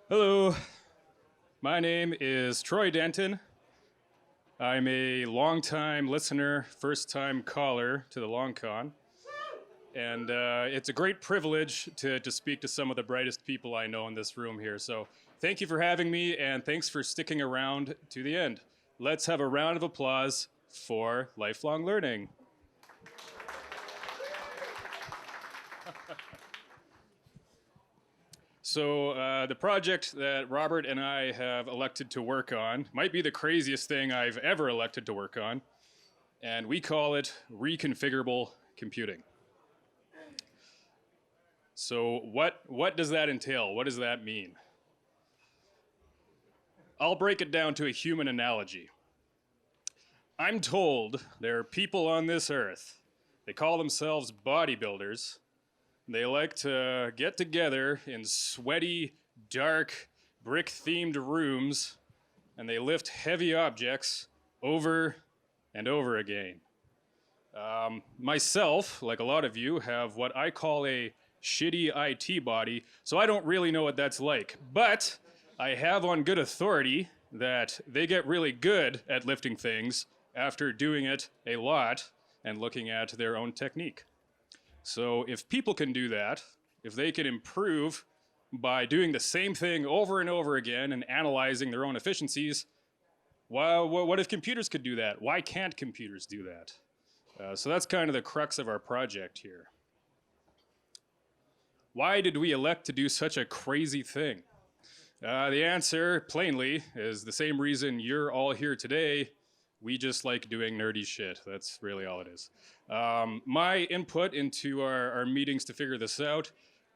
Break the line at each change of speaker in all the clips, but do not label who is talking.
Hello, my name is Troy Denton. I'm a long-time listener, first-time caller to the Long Con. And it's a great privilege to speak to some of the brightest people I know in this room here. So thank you for having me, and thanks for sticking around to the end. Let's have a round of applause for lifelong learning. So the project that Robert and I have elected to work on might be the craziest thing I've ever elected to work on, and we call it reconfigurable computing. So what does that entail? What does that mean? I'll break it down to a human analogy. I'm told there are people on this earth, they call themselves bodybuilders. They like to get together in sweaty, dark, brick-themed rooms, and they lift heavy objects over and over again. Myself, like a lot of you, have what I call a shitty IT body, so I don't really know what that's like. But I have on good authority that they get really good at lifting things after doing it a lot and looking at their own technique. So if people can do that, if they can improve by doing the same thing over and over again and analyzing their own efficiencies, well, what if computers could do that? Why can't computers do that? So that's kind of the crux of our project here. Why did we elect to do such a crazy thing? The answer, plainly, is the same reason you're all here today. We just like doing nerdy shit. That's really all it is. My input into our meetings to figure this out,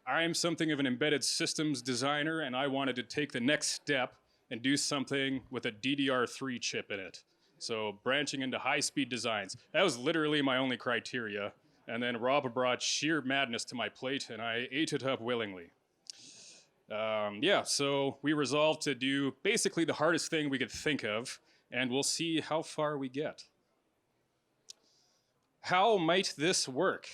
I'm something of an embedded systems designer, and I wanted to take the next step and do something with a DDR3 chip in it. So branching into high-speed designs. That was literally my only criteria. And then Rob brought sheer madness to my plate, and I ate it up willingly. So we resolved to do basically the hardest thing we could think of, and we'll see how far we get. How might this work?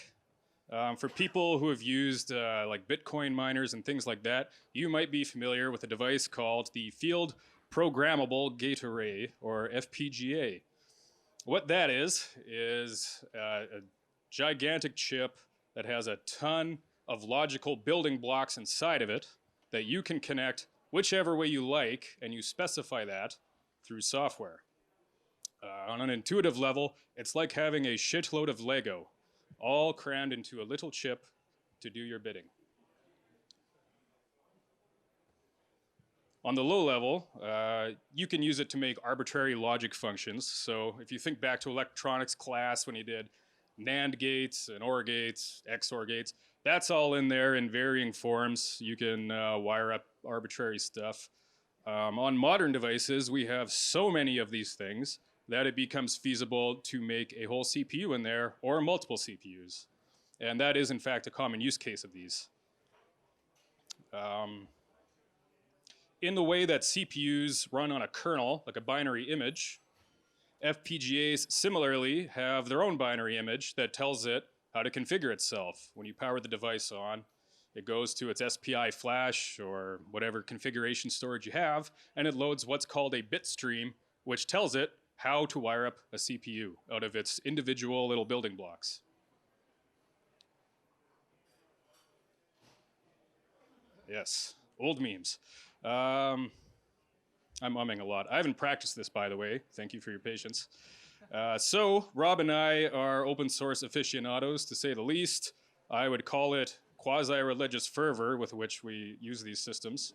For people who have used like Bitcoin miners and things like that, you might be familiar with a device called the Field Programmable Gate Array, or FPGA. What that is a gigantic chip that has a ton of logical building blocks inside of it that you can connect whichever way you like, and you specify that through software. On an intuitive level, it's like having a shitload of Lego, all crammed into a little chip to do your bidding. On the low level, you can use it to make arbitrary logic functions. So if you think back to electronics class when you did NAND gates and OR gates, XOR gates, that's all in there in varying forms. You can wire up arbitrary stuff. On modern devices, we have so many of these things that it becomes feasible to make a whole CPU in there or multiple CPUs. And that is, in fact, a common use case of these. In the way that CPUs run on a kernel, like a binary image, FPGAs similarly have their own binary image that tells it how to configure itself. When you power the device on, it goes to its SPI flash or whatever configuration storage you have, and it loads what's called a bit stream, which tells it how to wire up a CPU out of its individual little building blocks. Yes, old memes. I'm umming a lot. I haven't practiced this, by the way. Thank you for your patience. So Rob and I are open source aficionados, to say the least. I would call it quasi-religious fervor with which we use these systems.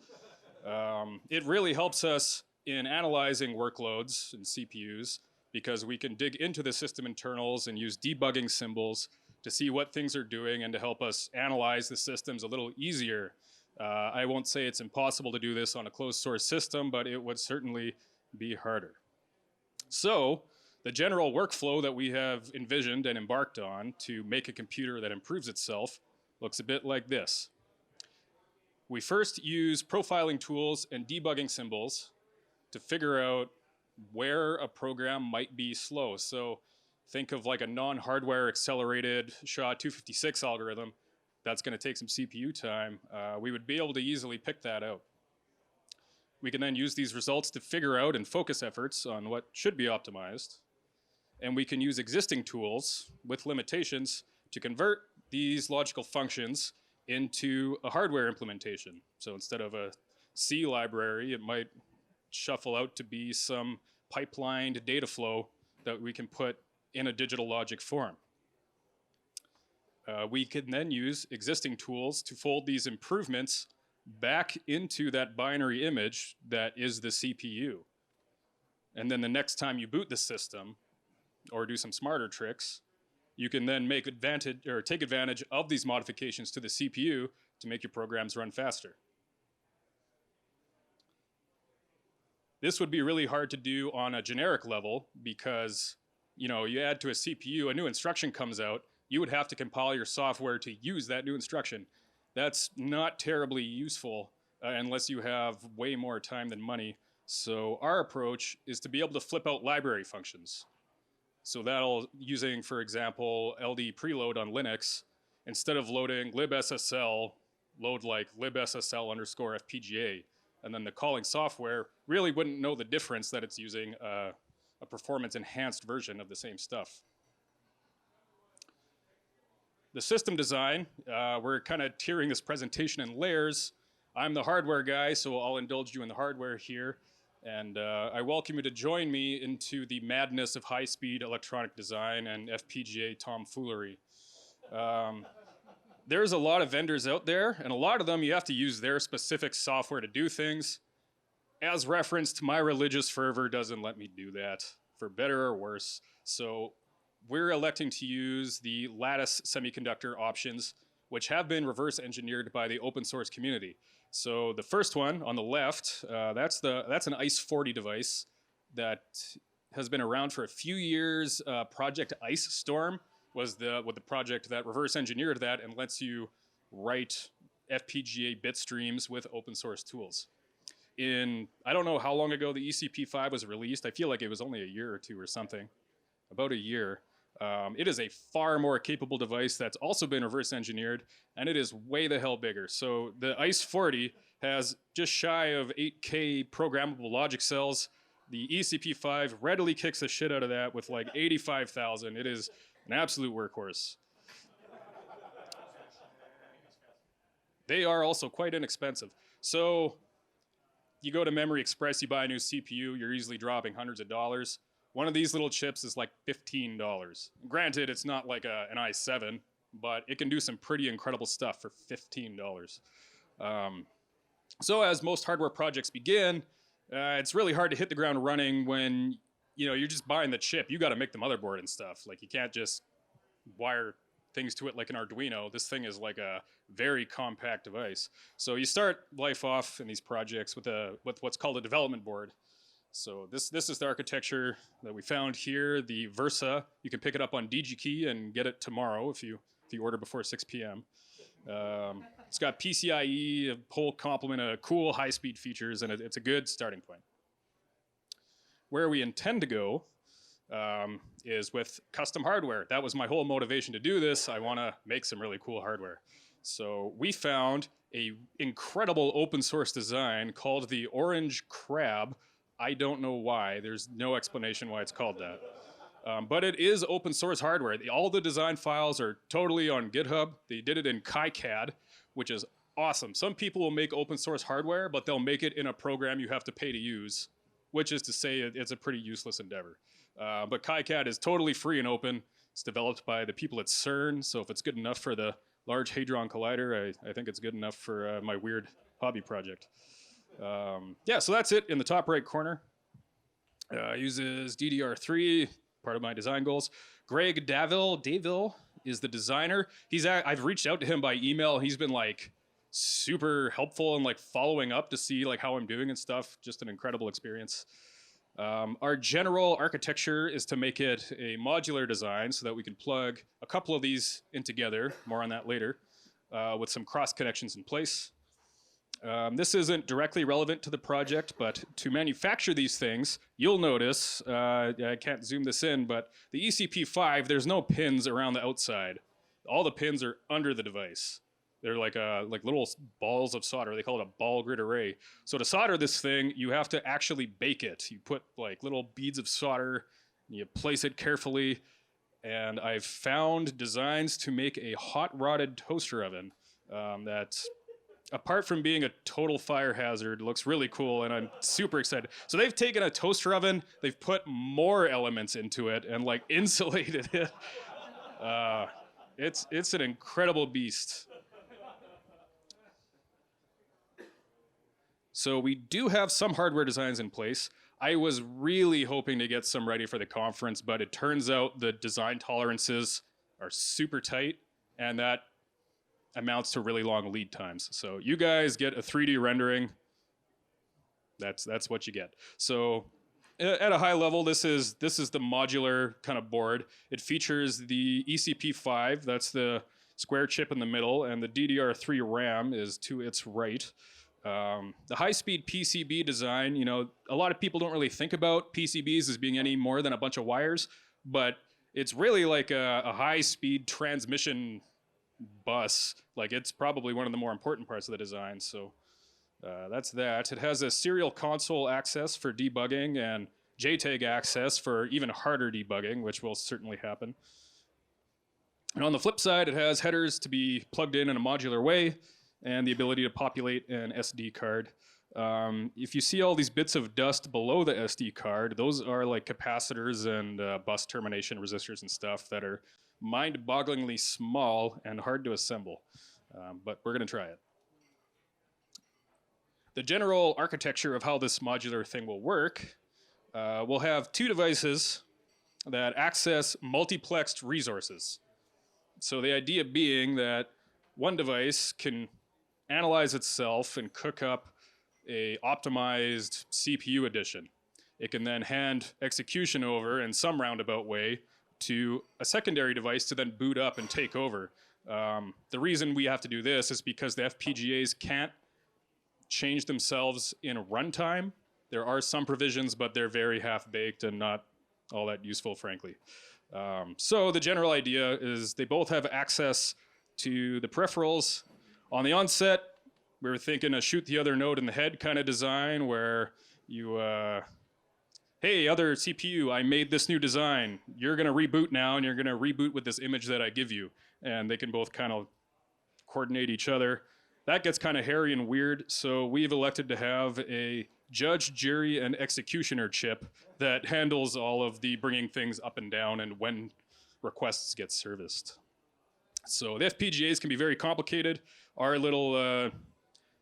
It really helps us in analyzing workloads and CPUs because we can dig into the system internals and use debugging symbols to see what things are doing and to help us analyze the systems a little easier. I won't say it's impossible to do this on a closed source system, but it would certainly be harder. So the general workflow that we have envisioned and embarked on to make a computer that improves itself looks a bit like this. We first use profiling tools and debugging symbols to figure out where a program might be slow. So think of like a non-hardware accelerated SHA-256 algorithm that's going to take some CPU time. We would be able to easily pick that out. We can then use these results to figure out and focus efforts on what should be optimized. And we can use existing tools with limitations to convert these logical functions into a hardware implementation. So instead of a C library, it might shuffle out to be some pipelined data flow that we can put in a digital logic form. We can then use existing tools to fold these improvements back into that binary image that is the CPU. And then the next time you boot the system or do some smarter tricks, you can then take advantage of these modifications to the CPU to make your programs run faster. This would be really hard to do on a generic level because, you know, you add to a CPU, a new instruction comes out, you would have to compile your software to use that new instruction. That's not terribly useful unless you have way more time than money. So our approach is to be able to flip out library functions. So that'll, using, for example, LD preload on Linux, instead of loading libssl, load like libssl_FPGA, and then the calling software really wouldn't know the difference that it's using a performance-enhanced version of the same stuff. The system design, we're kind of tiering this presentation in layers. I'm the hardware guy, so I'll indulge you in the hardware here. And I welcome you to join me into the madness of high-speed electronic design and FPGA tomfoolery. There's a lot of vendors out there, and a lot of them you have to use their specific software to do things. As referenced, my religious fervor doesn't let me do that, for better or worse. So we're electing to use the Lattice semiconductor options, which have been reverse engineered by the open source community. So the first one on the left, that's an ICE40 device that has been around for a few years. Project Ice Storm was the project that reverse engineered that and lets you write FPGA bit streams with open source tools. I don't know how long ago the ECP5 was released. I feel like it was only a year or two or something, about a year. It is a far more capable device that's also been reverse engineered, and it is way the hell bigger. So the ICE40 has just shy of 8K programmable logic cells. The ECP5 readily kicks the shit out of that with like 85,000. It is an absolute workhorse. They are also quite inexpensive. So you go to Memory Express, you buy a new CPU, you're easily dropping hundreds of dollars. One of these little chips is like $15. Granted, it's not like an i7, but it can do some pretty incredible stuff for $15. So as most hardware projects begin, it's really hard to hit the ground running when you're just buying the chip. You got to make the motherboard and stuff. Like, you can't just wire things to it like an Arduino. This thing is like a very compact device. So you start life off in these projects with what's called a development board. So this is the architecture that we found here, the Versa. You can pick it up on DigiKey and get it tomorrow if you order before 6 p.m. It's got PCIe, a whole complement of cool high-speed features, and it's a good starting point. Where we intend to go is with custom hardware. That was my whole motivation to do this. I want to make some really cool hardware. So we found an incredible open source design called the Orange Crab. I don't know why. There's no explanation why it's called that. But it is open source hardware. All the design files are totally on GitHub. They did it in KiCad, which is awesome. Some people will make open source hardware, but they'll make it in a program you have to pay to use, which is to say it's a pretty useless endeavor. But KiCad is totally free and open. It's developed by the people at CERN, so if it's good enough for the Large Hadron Collider, I think it's good enough for my weird hobby project. Yeah, so that's it in the top right corner. Uses DDR3, part of my design goals. Greg Davil is the designer. I've reached out to him by email. He's been like super helpful and like following up to see like how I'm doing and stuff. Just an incredible experience. Our general architecture is to make it a modular design so that we can plug a couple of these in together, more on that later, with some cross connections in place. This isn't directly relevant to the project, but to manufacture these things, you'll notice, I can't zoom this in, but the ECP5, there's no pins around the outside. All the pins are under the device. They're like little balls of solder. They call it a ball grid array. So to solder this thing, you have to actually bake it. You put like little beads of solder, and you place it carefully. And I've found designs to make a hot rodded toaster oven that, apart from being a total fire hazard, looks really cool, and I'm super excited. So they've taken a toaster oven, they've put more elements into it, and like insulated it. It's an incredible beast. So we do have some hardware designs in place. I was really hoping to get some ready for the conference, but it turns out the design tolerances are super tight, and that amounts to really long lead times. So you guys get a 3D rendering. That's what you get. So at a high level, this is the modular kind of board. It features the ECP5, that's the square chip in the middle, and the DDR3 RAM is to its right. The high-speed PCB design, you know, a lot of people don't really think about PCBs as being any more than a bunch of wires, but it's really like a high-speed transmission bus. Like, it's probably one of the more important parts of the design, so that's that. It has a serial console access for debugging and JTAG access for even harder debugging, which will certainly happen. And on the flip side, it has headers to be plugged in a modular way, and the ability to populate an SD card. If you see all these bits of dust below the SD card, those are like capacitors and bus termination resistors and stuff that are mind-bogglingly small and hard to assemble. But we're gonna try it. The general architecture of how this modular thing will work, we'll have two devices that access multiplexed resources. So the idea being that one device can analyze itself and cook up a optimized CPU edition. It can then hand execution over in some roundabout way to a secondary device to then boot up and take over. The reason we have to do this is because the FPGAs can't change themselves in runtime. There are some provisions, but they're very half-baked and not all that useful, frankly. So the general idea is they both have access to the peripherals. On the onset, we were thinking a shoot the other node in the head kind of design where you, hey, other CPU, I made this new design. You're gonna reboot now, and you're gonna reboot with this image that I give you. And they can both kind of coordinate each other. That gets kind of hairy and weird, so we've elected to have a judge, jury, and executioner chip that handles all of the bringing things up and down and when requests get serviced. So the FPGAs can be very complicated. Our little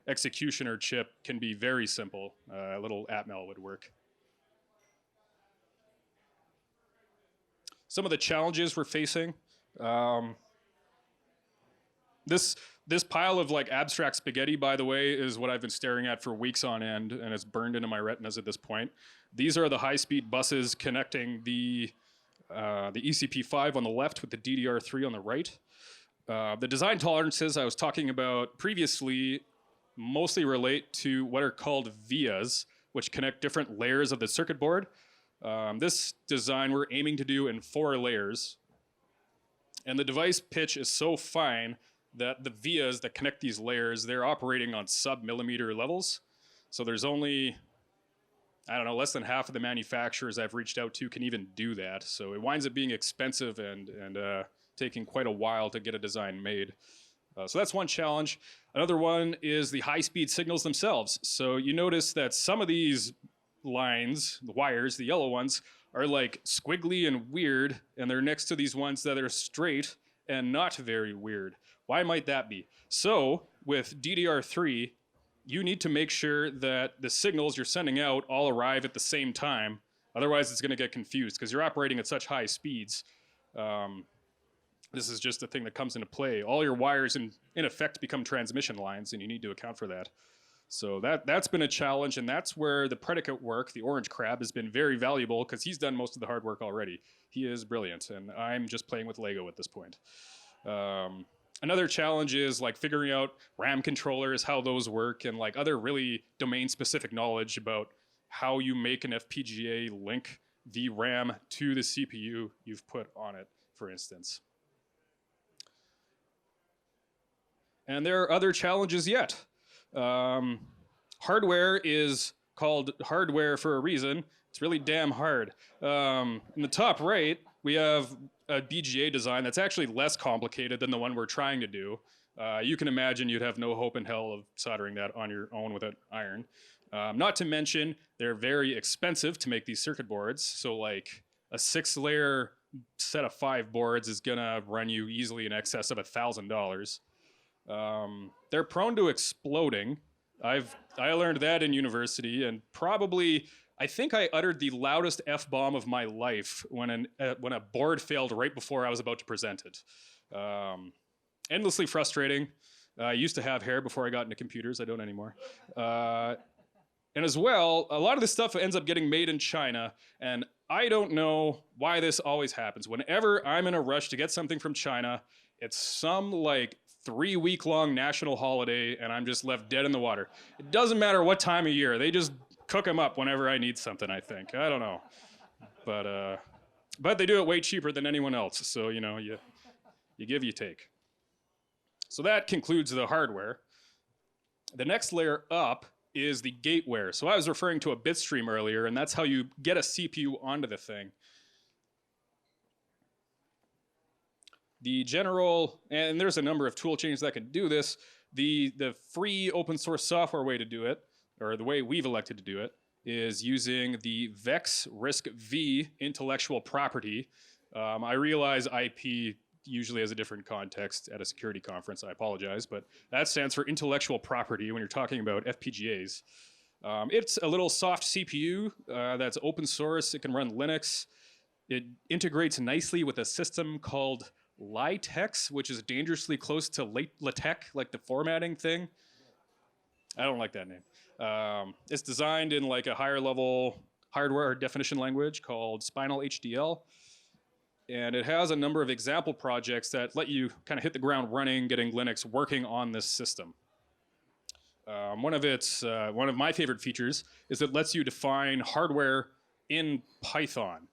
executioner chip can be very simple. A little Atmel would work. Some of the challenges we're facing. This pile of like abstract spaghetti, by the way, is what I've been staring at for weeks on end, and it's burned into my retinas at this point. These are the high-speed buses connecting the ECP5 on the left with the DDR3 on the right. The design tolerances I was talking about previously mostly relate to what are called vias, which connect different layers of the circuit board. This design we're aiming to do in 4 layers. And the device pitch is so fine that the vias that connect these layers, they're operating on sub-millimeter levels. So there's only, I don't know, less than half of the manufacturers I've reached out to can even do that. So it winds up being expensive and taking quite a while to get a design made. So that's one challenge. Another one is the high-speed signals themselves. So you notice that some of these lines, the wires, the yellow ones, are like squiggly and weird, and they're next to these ones that are straight and not very weird. Why might that be? So with DDR3, you need to make sure that the signals you're sending out all arrive at the same time. Otherwise, it's going to get confused because you're operating at such high speeds. This is just a thing that comes into play. All your wires, in effect, become transmission lines, and you need to account for that. So that's been a challenge, and that's where the predicate work, the orange crab, has been very valuable because he's done most of the hard work already. He is brilliant, and I'm just playing with Lego at this point. Another challenge is like figuring out RAM controllers, how those work, and like other really domain-specific knowledge about how you make an FPGA link the RAM to the CPU you've put on it, for instance. And there are other challenges yet. Hardware is called hardware for a reason. It's really damn hard. In the top right, we have a BGA design that's actually less complicated than the one we're trying to do. You can imagine you'd have no hope in hell of soldering that on your own with an iron. Not to mention, they're very expensive to make these circuit boards. So like a 6-layer set of 5 boards is gonna run you easily in excess of $1,000. They're prone to exploding. I learned that in university, and probably I think I uttered the loudest F-bomb of my life when a board failed right before I was about to present it. Endlessly frustrating. I used to have hair before I got into computers. I don't anymore. And as well, a lot of this stuff ends up getting made in China, and I don't know why this always happens. Whenever I'm in a rush to get something from China, it's some like 3-week-long national holiday, and I'm just left dead in the water. It doesn't matter what time of year. They just cook them up whenever I need something, I think. I don't know. But they do it way cheaper than anyone else, so, you know, you give, you take. So that concludes the hardware. The next layer up is the gateware. So I was referring to a bit stream earlier, and that's how you get a CPU onto the thing. The general, and there's a number of tool chains that can do this. The free open source software way to do it, or the way we've elected to do it, is using the VEX RISC-V intellectual property. I realize IP usually has a different context at a security conference. I apologize, but that stands for intellectual property when you're talking about FPGAs. It's a little soft CPU that's open source. It can run Linux. It integrates nicely with a system called LaTeX, which is dangerously close to LaTeX, like the formatting thing. I don't like that name. It's designed in like a higher level hardware definition language called Spinal HDL. And it has a number of example projects that let you kind of hit the ground running, getting Linux working on this system. One of my favorite features is it lets you define hardware in Python.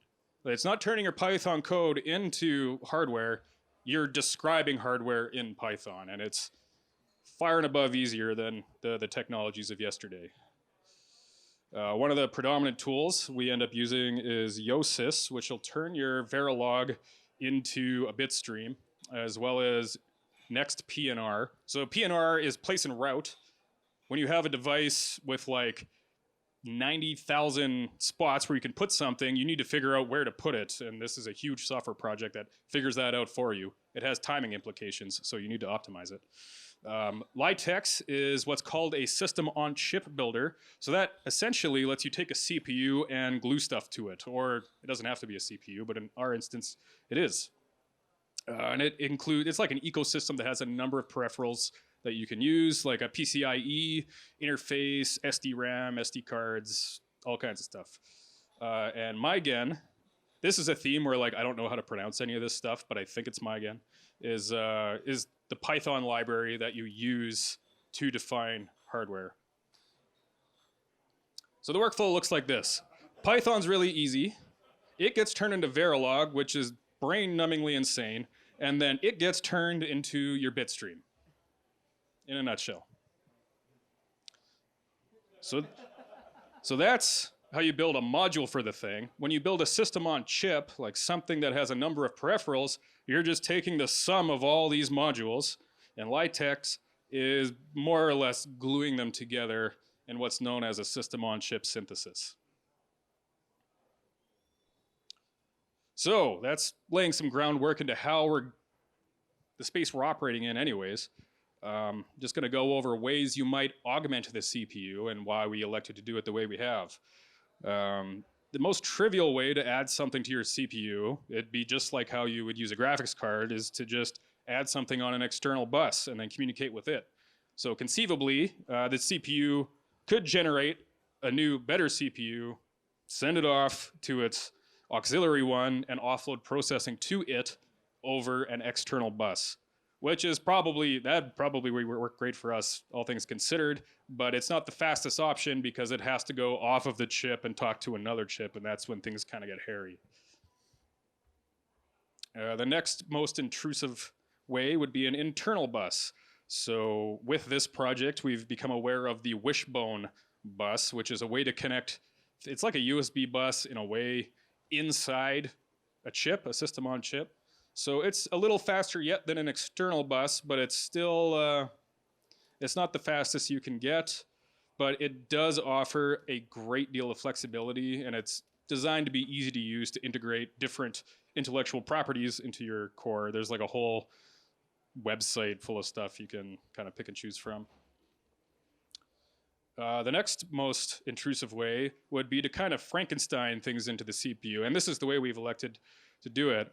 It's not turning your Python code into hardware, you're describing hardware in Python, and it's far and above easier than the technologies of yesterday. One of the predominant tools we end up using is Yosys, which will turn your Verilog into a bit stream, as well as next PNR. So PNR is place and route. When you have a device with like 90,000 spots where you can put something, you need to figure out where to put it, and this is a huge software project that figures that out for you. It has timing implications, so you need to optimize it. LaTeX is what's called a system-on-chip builder. So that essentially lets you take a CPU and glue stuff to it. Or it doesn't have to be a CPU, but in our instance, it is. And it's like an ecosystem that has a number of peripherals that you can use, like a PCIe interface, SD-RAM, SD cards, all kinds of stuff. And MyGen, this is a theme where like I don't know how to pronounce any of this stuff, but I think it's MyGen, is the Python library that you use to define hardware. So the workflow looks like this. Python's really easy. It gets turned into Verilog, which is brain-numbingly insane, and then it gets turned into your bit stream, in a nutshell. So that's how you build a module for the thing. When you build a system on chip, like something that has a number of peripherals, you're just taking the sum of all these modules, and LaTeX is more or less gluing them together in what's known as a system-on-chip synthesis. So that's laying some groundwork into how the space we're operating in anyways. Just gonna go over ways you might augment the CPU and why we elected to do it the way we have. The most trivial way to add something to your CPU, it'd be just like how you would use a graphics card, is to just add something on an external bus and then communicate with it. So conceivably, the CPU could generate a new, better CPU, send it off to its auxiliary one, and offload processing to it over an external bus, which is that'd probably work great for us, all things considered, but it's not the fastest option because it has to go off of the chip and talk to another chip, and that's when things kind of get hairy. The next most intrusive way would be an internal bus. So with this project, we've become aware of the Wishbone bus, which is a way to connect. It's like a USB bus in a way inside a chip, a system on chip. So it's a little faster yet than an external bus, but it's still, it's not the fastest you can get, but it does offer a great deal of flexibility, and it's designed to be easy to use to integrate different intellectual properties into your core. There's like a whole website full of stuff you can kind of pick and choose from. The next most intrusive way would be to kind of Frankenstein things into the CPU, and this is the way we've elected to do it.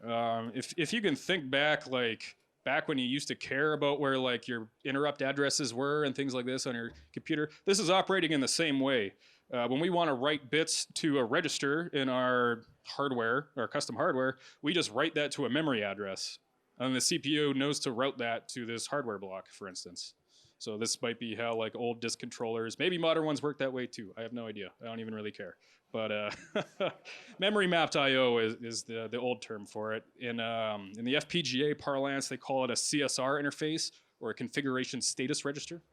If you can think back, like back when you used to care about where like your interrupt addresses were and things like this on your computer, this is operating in the same way. When we want to write bits to a register in our hardware, our custom hardware, we just write that to a memory address. And the CPU knows to route that to this hardware block, for instance. So this might be how like old disk controllers, maybe modern ones work that way too. I have no idea. I don't even really care. But memory mapped I/O is the old term for it. In the FPGA parlance, they call it a CSR interface, or a configuration status register.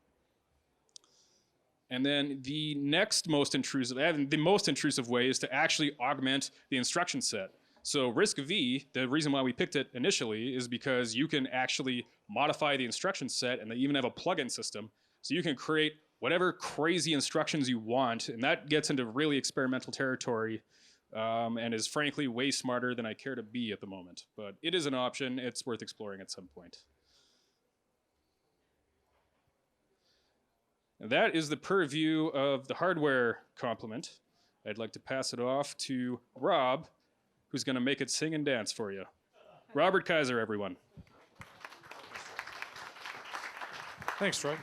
And then the next most intrusive, the most intrusive way is to actually augment the instruction set. So RISC-V, the reason why we picked it initially is because you can actually modify the instruction set, and they even have a plugin system. So you can create whatever crazy instructions you want, and that gets into really experimental territory, and is frankly way smarter than I care to be at the moment. But it is an option. It's worth exploring at some point. And that is the purview of the hardware complement. I'd like to pass it off to Rob, who's going to make it sing and dance for you. Robert Keizer, everyone.
Thanks, Troy.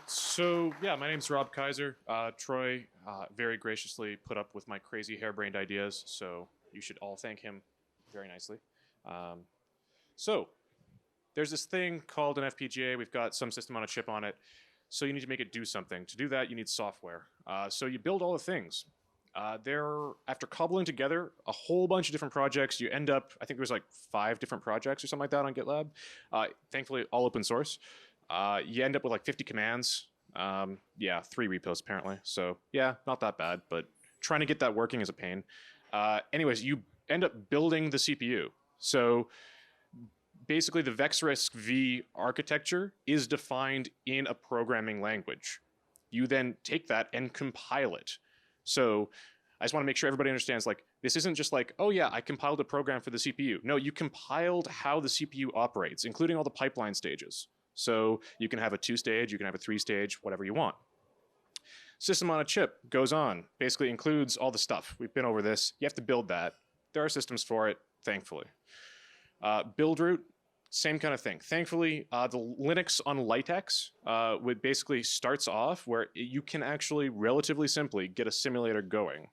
So yeah, my name's Rob Keizer. Troy very graciously put up with my crazy harebrained ideas, so you should all thank him very nicely. So there's this thing called an FPGA. We've got some system on a chip on it, so you need to make it do something. To do that, you need software. So you build all the things. After cobbling together a whole bunch of different projects, you end up, I think there was like 5 different projects or something like that on GitLab. Thankfully, all open source. You end up with like 50 commands. Yeah, 3 repos apparently. So yeah, not that bad, but trying to get that working is a pain. Anyways, you end up building the CPU. So basically the VexRISC-V architecture is defined in a programming language. You then take that and compile it. So I just want to make sure everybody understands, like, this isn't just like, oh yeah, I compiled a program for the CPU. No, you compiled how the CPU operates, including all the pipeline stages. So you can have a 2-stage, you can have a 3-stage, whatever you want. System on a chip goes on, basically includes all the stuff. We've been over this. You have to build that. There are systems for it, thankfully. Build root, same kind of thing. Thankfully, the Linux on LiteX would basically starts off where you can actually relatively simply get a simulator going,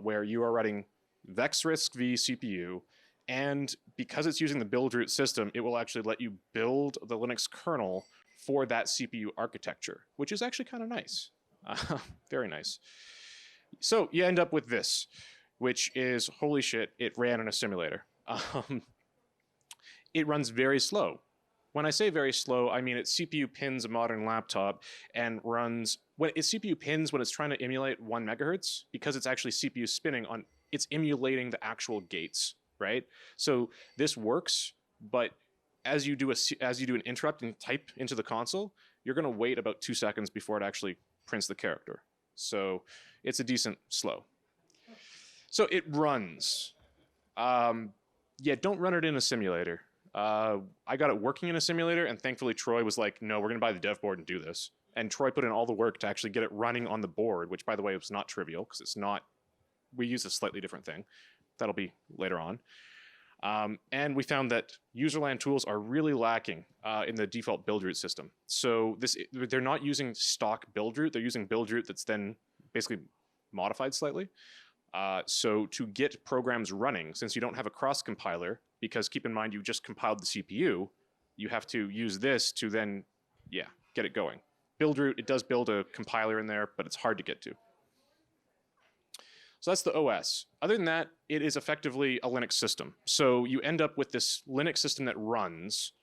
where you are running VexRISC-V CPU, and because it's using the build root system, it will actually let you build the Linux kernel for that CPU architecture, which is actually kind of nice. Very nice. So you end up with this, which is, holy shit, it ran in a simulator. It runs very slow. When I say very slow, I mean it CPU pins a modern laptop and runs, when its CPU pins when it's trying to emulate 1 megahertz, because it's actually CPU spinning on, it's emulating the actual gates, right? So this works, but as you do an interrupt and type into the console, you're gonna wait about 2 seconds before it actually prints the character. So it's a decent slow. So it runs. Yeah, don't run it in a simulator. I got it working in a simulator, and thankfully Troy was like, no, we're gonna buy the dev board and do this. And Troy put in all the work to actually get it running on the board, which by the way was not trivial, because it's not, we use a slightly different thing. That'll be later on. And we found that userland tools are really lacking in the default build root system. So they're not using stock build root, they're using build root that's then basically modified slightly. So to get programs running, since you don't have a cross compiler, because keep in mind you just compiled the CPU, you have to use this to then, yeah, get it going. Build root, it does build a compiler in there, but it's hard to get to. So that's the OS. Other than that, it is effectively a Linux system. So you end up with this Linux system that runs,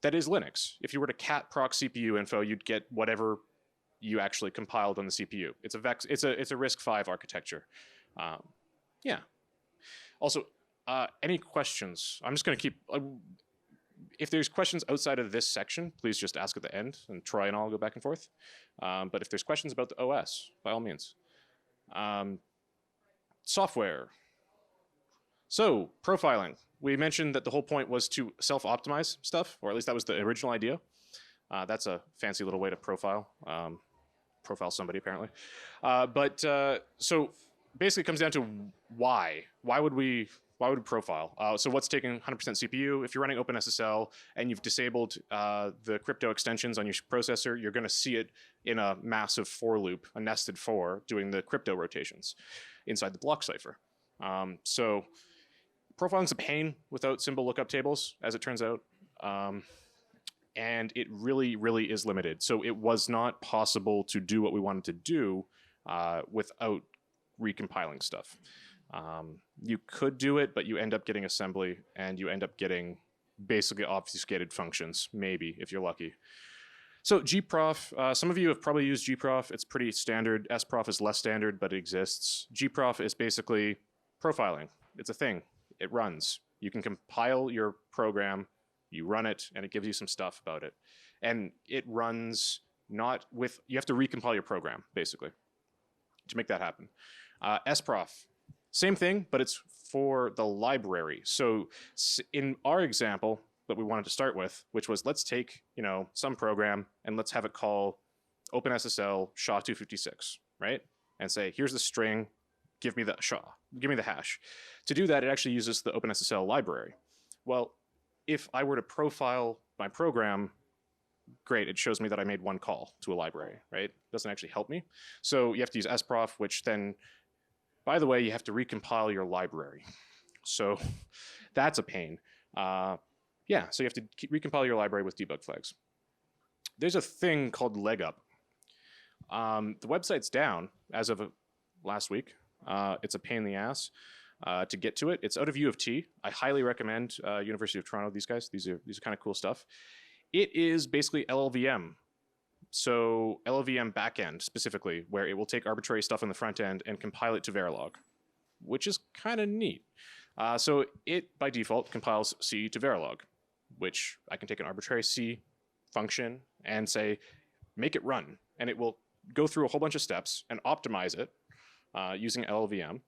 that is Linux. If you were to cat proc CPU info, you'd get whatever you actually compiled on the CPU. It's a RISC-V architecture. Yeah. Also, any questions? I'm just going to keep. If there's questions outside of this section, please just ask at the end, and Troy and I'll go back and forth. But if there's questions about the OS, by all means. Software. So, profiling. We mentioned that the whole point was to self-optimize stuff, or at least that was the original idea. That's a fancy little way to profile. Profile somebody, apparently. So basically it comes down to why. Why would we profile? So what's taking 100% CPU? If you're running OpenSSL and you've disabled the crypto extensions on your processor, you're going to see it in a massive for loop, a nested for, doing the crypto rotations inside the block cipher. So profiling's a pain without symbol lookup tables, as it turns out. And it really, really is limited. So it was not possible to do what we wanted to do without recompiling stuff. You could do it, but you end up getting assembly, and you end up getting basically obfuscated functions, maybe, if you're lucky. So gprof, some of you have probably used gprof. It's pretty standard. sprof is less standard, but it exists. Gprof is basically profiling. It's a thing. It runs. You can compile your program, you run it, and it gives you some stuff about it. And it runs not with, you have to recompile your program, basically, to make that happen. sprof, same thing, but it's for the library. So in our example that we wanted to start with, which was let's take, some program and let's have it call OpenSSL SHA-256, right? And say, here's the string, give me the SHA, give me the hash. To do that, it actually uses the OpenSSL library. Well, if I were to profile my program, great, it shows me that I made one call to a library, right? It doesn't actually help me. So you have to use sprof, which then, by the way, you have to recompile your library. So that's a pain. Yeah, so you have to recompile your library with debug flags. There's a thing called leg up. The website's down as of last week. It's a pain in the ass to get to it. It's out of U of T. I highly recommend University of Toronto, these guys. These are kind of cool stuff. It is basically LLVM. So LLVM backend specifically, where it will take arbitrary stuff on the front end and compile it to Verilog, which is kind of neat. So it, by default, compiles C to Verilog, which I can take an arbitrary C function and say, make it run. And it will go through a whole bunch of steps and optimize it using LLVM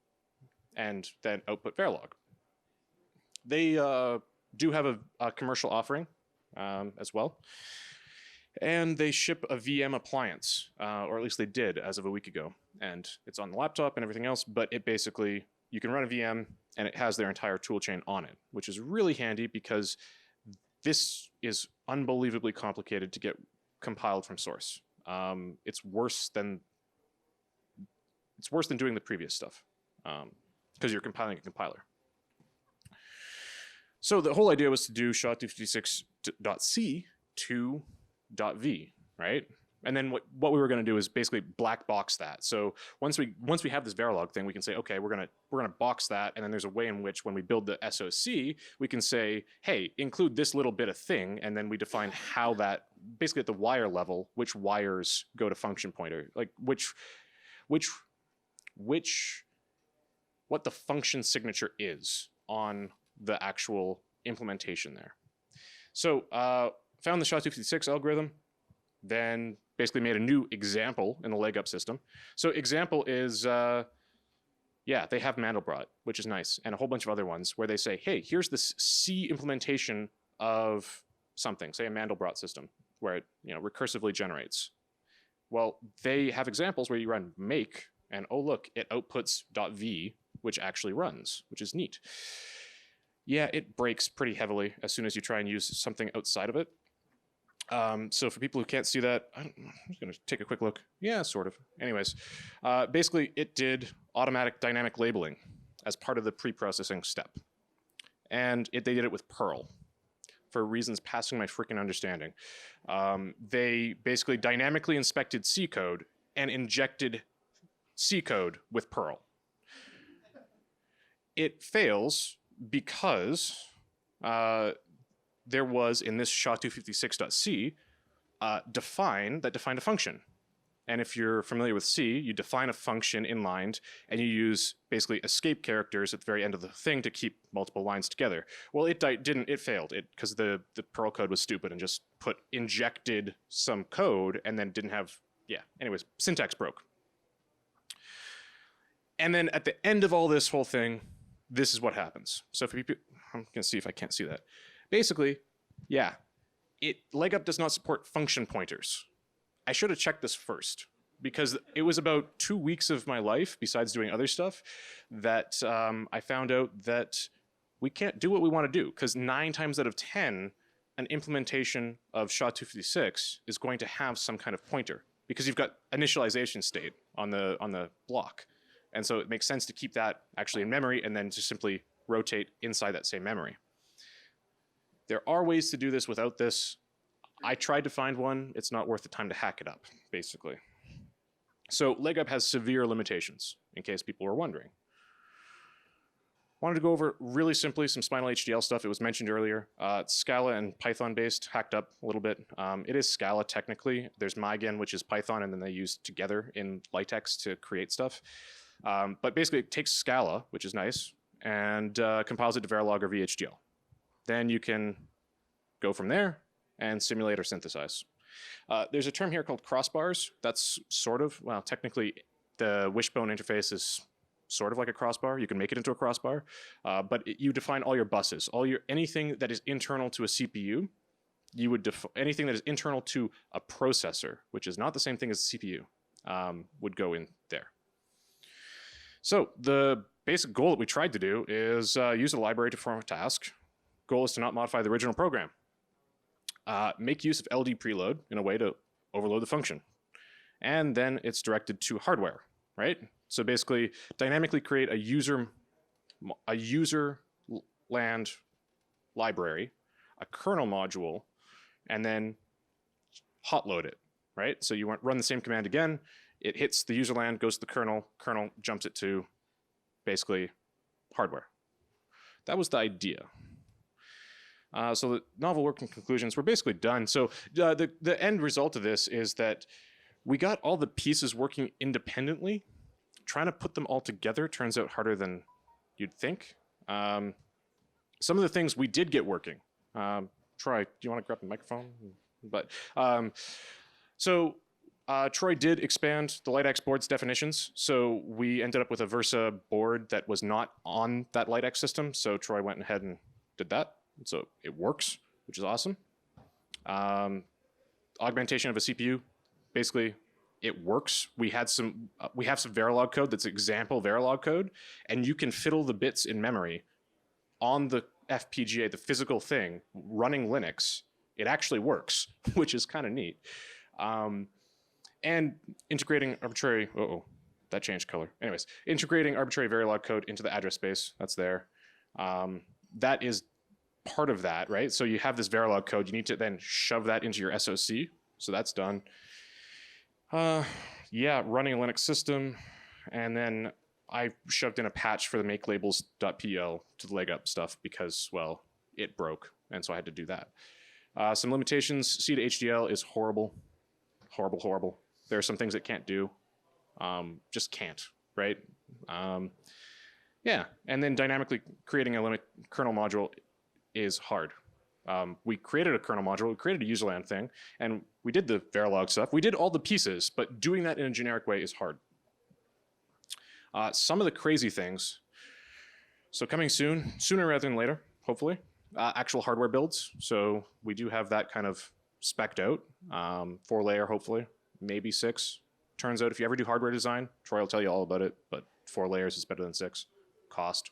and then output Verilog. They do have a commercial offering as well. And they ship a VM appliance, or at least they did as of a week ago. And it's on the laptop and everything else, but it basically, you can run a VM and it has their entire toolchain on it, which is really handy because this is unbelievably complicated to get compiled from source. It's worse than doing the previous stuff because you're compiling a compiler. So the whole idea was to do SHA-256.c to .v, right? And then what we were going to do is basically black box that. So once we have this Verilog thing, we can say, okay, we're gonna box that, and then there's a way in which when we build the SOC, we can say, hey, include this little bit of thing, and then we define how that, basically at the wire level, which wires go to function pointer, like what the function signature is on the actual implementation there. So found the SHA-256 algorithm, then basically made a new example in the leg up system. So example is, yeah, they have Mandelbrot, which is nice, and a whole bunch of other ones where they say, hey, here's this C implementation of something, say a Mandelbrot system, where it recursively generates. Well, they have examples where you run make, and oh look, it outputs .v, which actually runs, which is neat. Yeah, it breaks pretty heavily as soon as you try and use something outside of it. So for people who can't see that, I'm just going to take a quick look. Yeah, sort of. Anyways, basically it did automatic dynamic labeling as part of the pre-processing step. And they did it with Perl for reasons passing my freaking understanding. They basically dynamically inspected C code and injected C code with Perl. It fails because there was in this SHA-256.c defined a function. And if you're familiar with C, you define a function inlined, and you use basically escape characters at the very end of the thing to keep multiple lines together. Well, it didn't. It failed. Because the Perl code was stupid and just injected some code and then didn't have. Yeah. Anyways, syntax broke. And then at the end of all this whole thing, this is what happens. So if people, I'm gonna see if I can't see that. Basically, yeah, LegUp does not support function pointers. I should have checked this first because it was about 2 weeks of my life, besides doing other stuff, that I found out that we can't do what we want to do because 9 times out of 10, an implementation of SHA-256 is going to have some kind of pointer because you've got initialization state on the block. And so it makes sense to keep that actually in memory and then just simply rotate inside that same memory. There are ways to do this without this. I tried to find one. It's not worth the time to hack it up, basically. So LegUp has severe limitations, in case people were wondering. Wanted to go over really simply some spinal HDL stuff. It was mentioned earlier. It's Scala and Python based, hacked up a little bit. It is Scala technically. There's MyGen, which is Python, and then they use together in LaTeX to create stuff. But basically it takes Scala, which is nice, and compiles it to Verilog or VHDL. Then you can go from there and simulate or synthesize. There's a term here called crossbars. That's sort of, well, technically the wishbone interface is sort of like a crossbar. You can make it into a crossbar, but you define all your buses, anything that is internal to a CPU. You would anything that is internal to a processor, which is not the same thing as a CPU, would go in there. So the basic goal that we tried to do is use a library to perform a task. Goal is to not modify the original program. Make use of LD preload in a way to overload the function. And then it's directed to hardware, right? So basically, dynamically create a user land library, a kernel module, and then hot load it, right? So you run the same command again, it hits the user land, goes to the kernel jumps it to basically hardware. That was the idea. So the novel working conclusions were basically done. So the end result of this is that we got all the pieces working independently. Trying to put them all together turns out harder than you'd think. Some of the things we did get working. Troy, do you want to grab the microphone? But Troy did expand the LiteX board's definitions. So we ended up with a Versa board that was not on that LiteX system. So Troy went ahead and did that. So it works, which is awesome. Augmentation of a CPU, basically, it works. We have some Verilog code that's example Verilog code, and you can fiddle the bits in memory on the FPGA, the physical thing, running Linux. It actually works, which is kind of neat. And integrating arbitrary, that changed color. Anyways, integrating arbitrary Verilog code into the address space, that's there. That is part of that, right? So you have this Verilog code, you need to then shove that into your SoC. So that's done. Yeah, running a Linux system. And then I shoved in a patch for the makelabels.pl to the LegUp stuff because, well, it broke. And so I had to do that. Some limitations, C to HDL is horrible. Horrible, horrible. There are some things it can't do. Just can't, right? Yeah, and then dynamically creating a Linux kernel module is hard. We created a kernel module, we created a userland thing, and we did the Verilog stuff. We did all the pieces, but doing that in a generic way is hard. Some of the crazy things, so coming soon, sooner rather than later, hopefully, actual hardware builds. So we do have that kind of spec'd out, 4-layer hopefully, maybe 6. Turns out if you ever do hardware design, Troy will tell you all about it, but 4 layers is better than 6. Cost.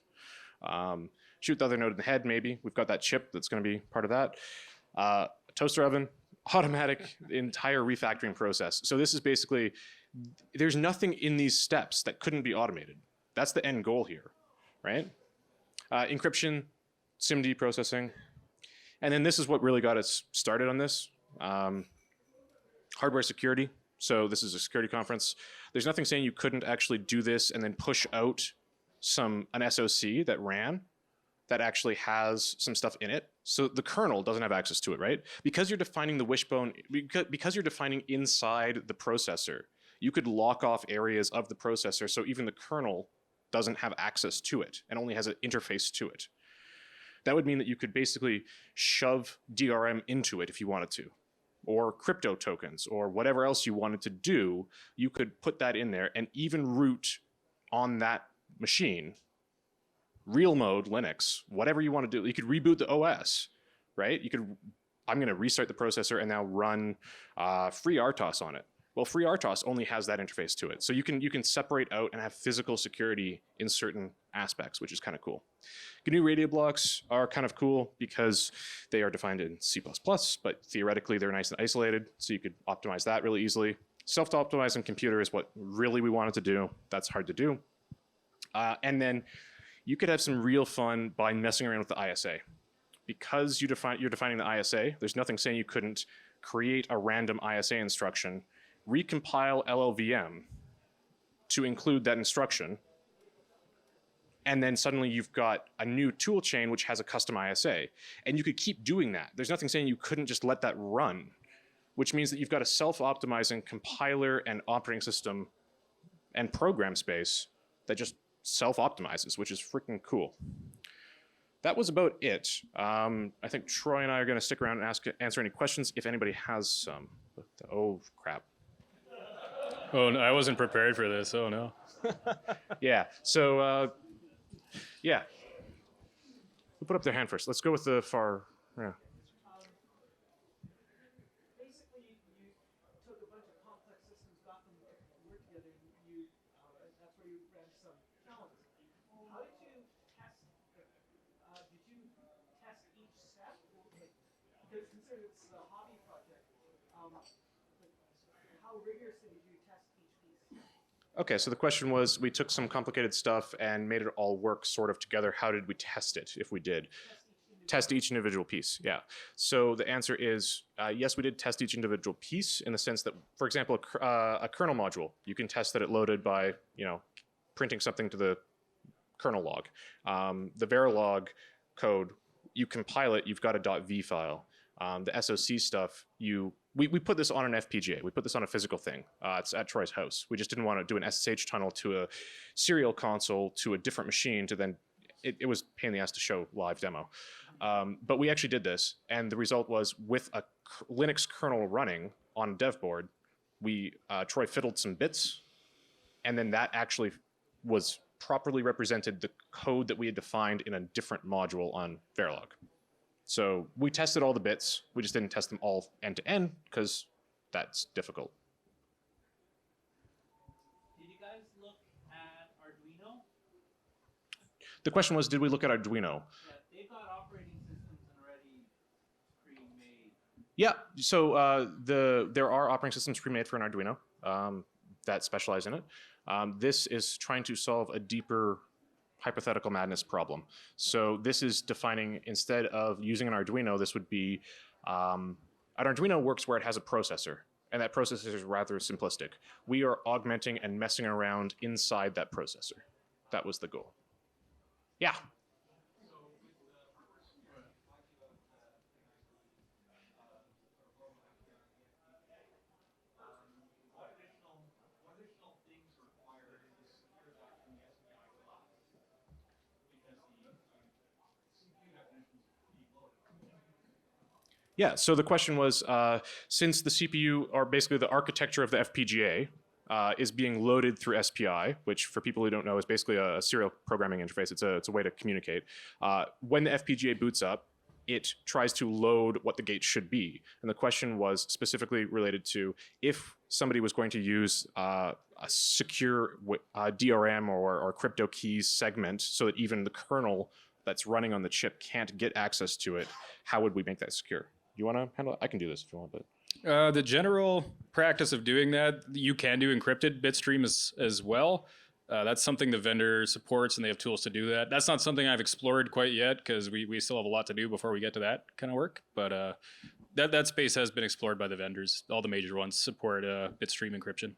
Shoot the other node in the head, maybe. We've got that chip that's going to be part of that. Toaster oven, automatic entire refactoring process. So this is basically, there's nothing in these steps that couldn't be automated. That's the end goal here, right? Encryption, SIMD processing. And then this is what really got us started on this. Hardware security. So this is a security conference. There's nothing saying you couldn't actually do this and then push out an SoC that ran. that actually has some stuff in it. So the kernel doesn't have access to it, right? Because you're defining the wishbone, because you're defining inside the processor, you could lock off areas of the processor so even the kernel doesn't have access to it and only has an interface to it. That would mean that you could basically shove DRM into it if you wanted to, or crypto tokens, or whatever else you wanted to do. You could put that in there and even root on that machine, real mode, Linux, whatever you want to do. You could reboot the OS, right? You could, I'm going to restart the processor and now run FreeRTOS on it. Well, FreeRTOS only has that interface to it. So you can separate out and have physical security in certain aspects, which is kind of cool. GNU radio blocks are kind of cool because they are defined in C++, but theoretically they're nice and isolated, so you could optimize that really easily. Self-optimizing computer is what really we wanted to do. That's hard to do. And then you could have some real fun by messing around with the ISA. Because you're defining the ISA, there's nothing saying you couldn't create a random ISA instruction, recompile LLVM to include that instruction, and then suddenly you've got a new tool chain which has a custom ISA. And you could keep doing that. There's nothing saying you couldn't just let that run, which means that you've got a self-optimizing compiler and operating system and program space that just self-optimizes, which is freaking cool. That was about it. I think Troy and I are going to stick around and answer any questions if anybody has some. Oh, crap.
Oh, no, I wasn't prepared for this. Oh, no.
Yeah, so, yeah. Who put up their hand first? Let's go with the far, yeah.
Basically, you took a bunch of complex systems, got them to work together, and that's where you ran some challenges. How did you test? Did you test each step? Because consider it's a hobby project. How rigorously did you test each piece?
Okay, so the question was, we took some complicated stuff and made it all work sort of together. How did we test it, if we did? Test each individual piece, yeah. So the answer is, yes, we did test each individual piece in the sense that, for example, a kernel module, you can test that it loaded by, printing something to the kernel log. The Verilog code, you compile it, you've got a .v file. The SOC stuff, we put this on an FPGA. We put this on a physical thing. It's at Troy's house. We just didn't want to do an SSH tunnel to a serial console to a different machine to then, it was a pain in the ass to show live demo. But we actually did this, and the result was with a Linux kernel running on a dev board, Troy fiddled some bits, and then that actually was properly represented the code that we had defined in a different module on Verilog. So we tested all the bits. We just didn't test them all end to end because that's difficult.
Did you guys look at Arduino?
The question was, did we look at Arduino?
Yeah, they've got operating systems already pre-made.
Yeah, so there are operating systems pre-made for an Arduino that specialize in it. This is trying to solve a deeper hypothetical madness problem. So this is defining, instead of using an Arduino, this would be, an Arduino works where it has a processor, and that processor is rather simplistic. We are augmenting and messing around inside that processor. That was the goal. Yeah. Yeah, so the question was, since the CPU, or basically the architecture of the FPGA, is being loaded through SPI, which for people who don't know is basically a serial programming interface. It's a way to communicate. When the FPGA boots up, it tries to load what the gate should be. And the question was specifically related to if somebody was going to use a secure DRM or crypto keys segment so that even the kernel that's running on the chip can't get access to it, how would we make that secure? You want to handle it? I can do this if you want, but
The general practice of doing that, you can do encrypted bitstream as well. That's something the vendor supports, and they have tools to do that. That's not something I've explored quite yet because we still have a lot to do before we get to that kind of work. But that space has been explored by the vendors. All the major ones support bitstream encryption.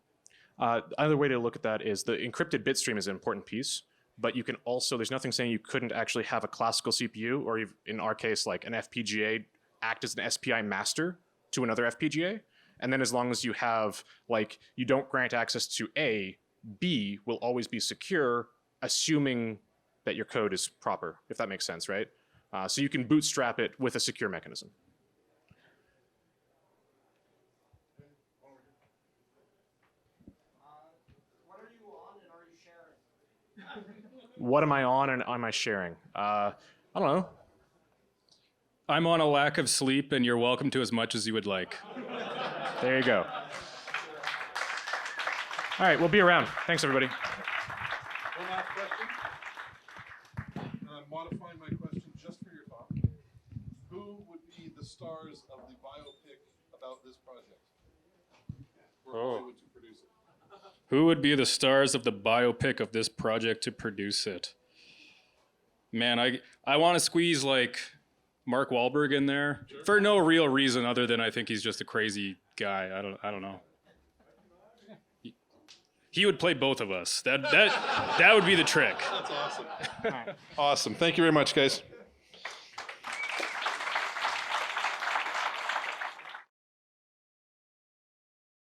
Another way to look at that is the encrypted bitstream is an important piece. but you can also, there's nothing saying you couldn't actually have a classical CPU, or in our case, like an FPGA, act as an SPI master to another FPGA. And then as long as you have, like, you don't grant access to A, B will always be secure, assuming that your code is proper, if that makes sense, right? So you can bootstrap it with a secure mechanism.
What are you on and are you sharing?
What am I on and am I sharing? I don't know.
I'm on a lack of sleep, and you're welcome to as much as you would like.
There you go. All right, we'll be around. Thanks, everybody.
One last question. Modifying my question just for your talk. Who would be the stars of the biopic about this project? Or Hollywood to produce it?
Who would be the stars of the biopic of this project to produce it? Man, I want to squeeze like Mark Wahlberg in there for no real reason other than I think he's just a crazy guy. I don't know. He would play both of us. That would be the trick.
That's awesome. Awesome. Thank you very much, guys.